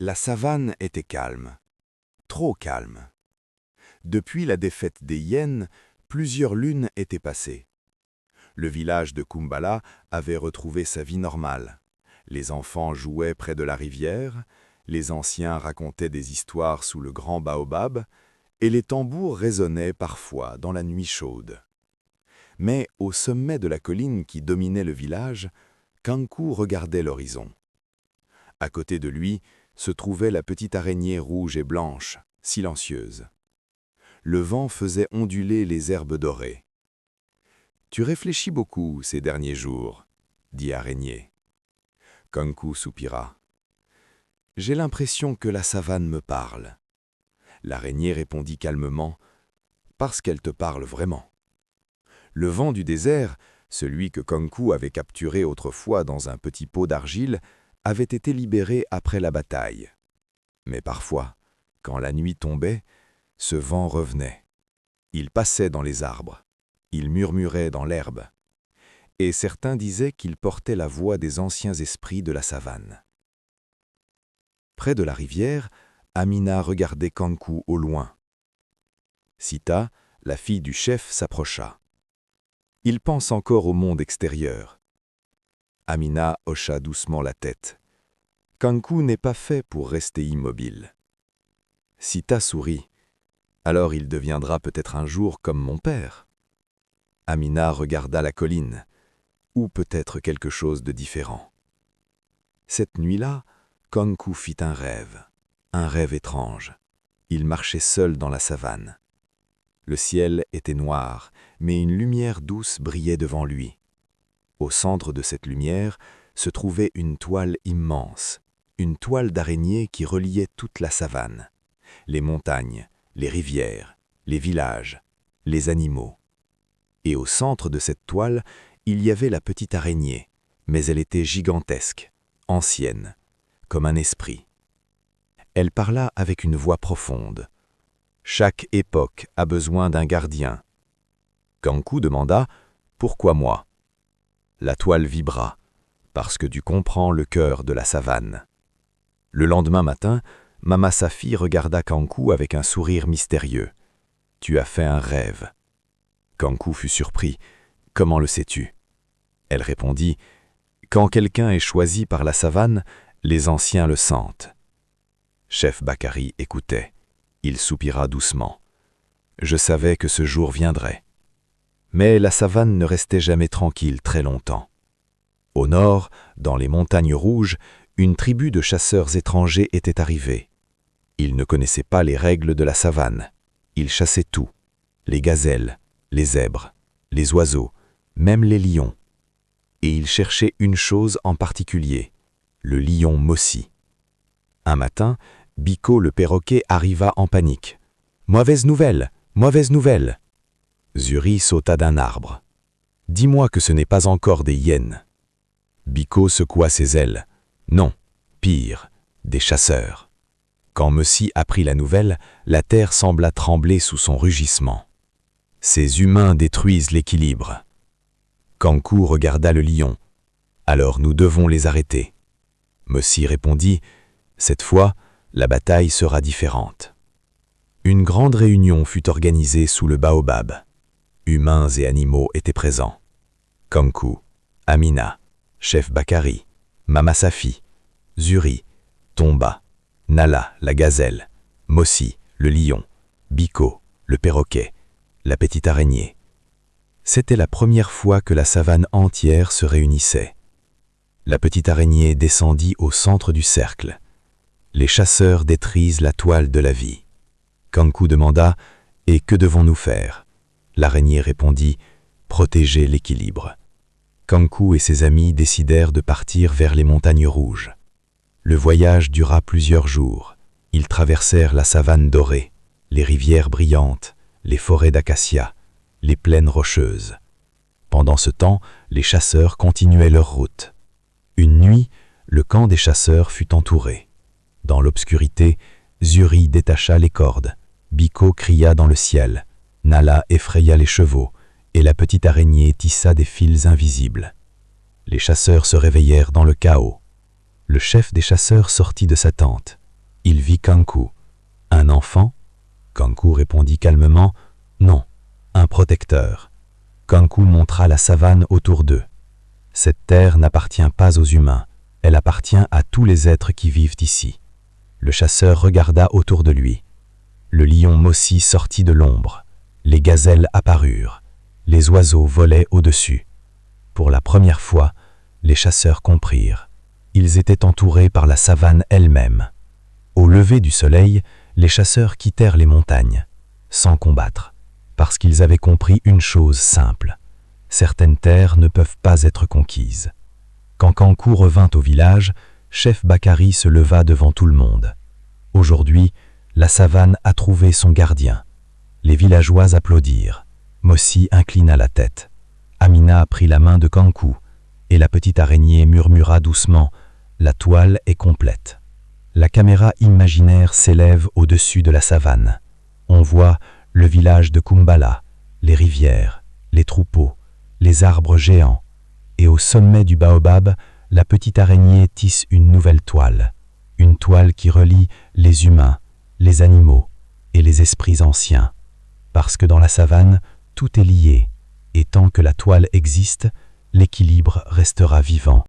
La savane était calme, trop calme. Depuis la défaite des hyènes, plusieurs lunes étaient passées. Le village de Kumbala avait retrouvé sa vie normale. Les enfants jouaient près de la rivière, les anciens racontaient des histoires sous le grand baobab, et les tambours résonnaient parfois dans la nuit chaude. Mais au sommet de la colline qui dominait le village, Kanku regardait l'horizon. À côté de lui se trouvait la petite araignée rouge et blanche, silencieuse. Le vent faisait onduler les herbes dorées. « Tu réfléchis beaucoup ces derniers jours, » dit Araignée. Kanku soupira. « J'ai l'impression que la savane me parle. » L'araignée répondit calmement, « Parce qu'elle te parle vraiment. » Le vent du désert, celui que Kanku avait capturé autrefois dans un petit pot d'argile, avait été libéré après la bataille. Mais parfois, quand la nuit tombait, ce vent revenait. Il passait dans les arbres, il murmurait dans l'herbe, et certains disaient qu'il portait la voix des anciens esprits de la savane. Près de la rivière, Amina regardait Kanku au loin. Sita, la fille du chef, s'approcha. Il pense encore au monde extérieur. Amina hocha doucement la tête. Kanku n'est pas fait pour rester immobile. Sita sourit. Alors il deviendra peut-être un jour comme mon père. Amina regarda la colline, ou peut-être quelque chose de différent. Cette nuit-là, Kanku fit un rêve étrange. Il marchait seul dans la savane. Le ciel était noir, mais une lumière douce brillait devant lui. Au centre de cette lumière se trouvait une toile immense, une toile d'araignée qui reliait toute la savane, les montagnes, les rivières, les villages, les animaux. Et au centre de cette toile, il y avait la petite araignée, mais elle était gigantesque, ancienne, comme un esprit. Elle parla avec une voix profonde. Chaque époque a besoin d'un gardien. Kanku demanda « Pourquoi moi ?» La toile vibra, parce que tu comprends le cœur de la savane. Le lendemain matin, Mama Safi regarda Kanku avec un sourire mystérieux. « Tu as fait un rêve. » Kanku fut surpris. « Comment le sais-tu » Elle répondit « Quand quelqu'un est choisi par la savane, les anciens le sentent. » Chef Bakari écoutait. Il soupira doucement. « Je savais que ce jour viendrait. » Mais la savane ne restait jamais tranquille très longtemps. Au nord, dans les montagnes rouges, une tribu de chasseurs étrangers était arrivée. Ils ne connaissaient pas les règles de la savane. Ils chassaient tout, les gazelles, les zèbres, les oiseaux, même les lions. Et ils cherchaient une chose en particulier, le lion Mossi. Un matin, Biko le perroquet arriva en panique. « Mauvaise nouvelle, mauvaise nouvelle !» Zuri sauta d'un arbre. « Dis-moi que ce n'est pas encore des hyènes. » Biko secoua ses ailes. « Non, pire, des chasseurs. » Quand Mossi apprit la nouvelle, la terre sembla trembler sous son rugissement. « Ces humains détruisent l'équilibre. » Kanku regarda le lion. « Alors nous devons les arrêter. » Mossi répondit « Cette fois, la bataille sera différente. » Une grande réunion fut organisée sous le baobab. Humains et animaux étaient présents. Kanku, Amina, Chef Bakari, Mama Safi, Zuri, Tomba, Nala, la gazelle, Mossi, le lion, Biko, le perroquet, la petite araignée. C'était la première fois que la savane entière se réunissait. La petite araignée descendit au centre du cercle. Les chasseurs détruisent la toile de la vie. Kanku demanda « Et que devons-nous faire ?» L'araignée répondit « Protéger l'équilibre. » Kanku et ses amis décidèrent de partir vers les montagnes rouges. Le voyage dura plusieurs jours. Ils traversèrent la savane dorée, les rivières brillantes, les forêts d'acacias, les plaines rocheuses. Pendant ce temps, les chasseurs continuaient leur route. Une nuit, le camp des chasseurs fut entouré. Dans l'obscurité, Zuri détacha les cordes, Biko cria dans le ciel, Nala effraya les chevaux, et la petite araignée tissa des fils invisibles. Les chasseurs se réveillèrent dans le chaos. Le chef des chasseurs sortit de sa tente. il vit Kankou. Un enfant? Kankou répondit calmement, non, un protecteur. Kankou montra la savane autour d'eux. Cette terre n'appartient pas aux humains, elle appartient à tous les êtres qui vivent ici. Le chasseur regarda autour de lui. Le lion Mossi sortit de l'ombre. Les gazelles apparurent. Les oiseaux volaient au-dessus. Pour la première fois, les chasseurs comprirent. Ils étaient entourés par la savane elle-même. Au lever du soleil, les chasseurs quittèrent les montagnes, sans combattre, parce qu'ils avaient compris une chose simple. Certaines terres ne peuvent pas être conquises. Quand Kankou revint au village, Chef Bakary se leva devant tout le monde. Aujourd'hui, la savane a trouvé son gardien. Les villageois applaudirent. Mossi inclina la tête. Amina prit la main de Kankou, et la petite araignée murmura doucement « La toile est complète ». La caméra imaginaire s'élève au-dessus de la savane. On voit le village de Kumbala, les rivières, les troupeaux, les arbres géants. Et au sommet du baobab, la petite araignée tisse une nouvelle toile. Une toile qui relie les humains, les animaux et les esprits anciens. Parce que dans la savane, tout est lié. Et tant que la toile existe, l'équilibre restera vivant.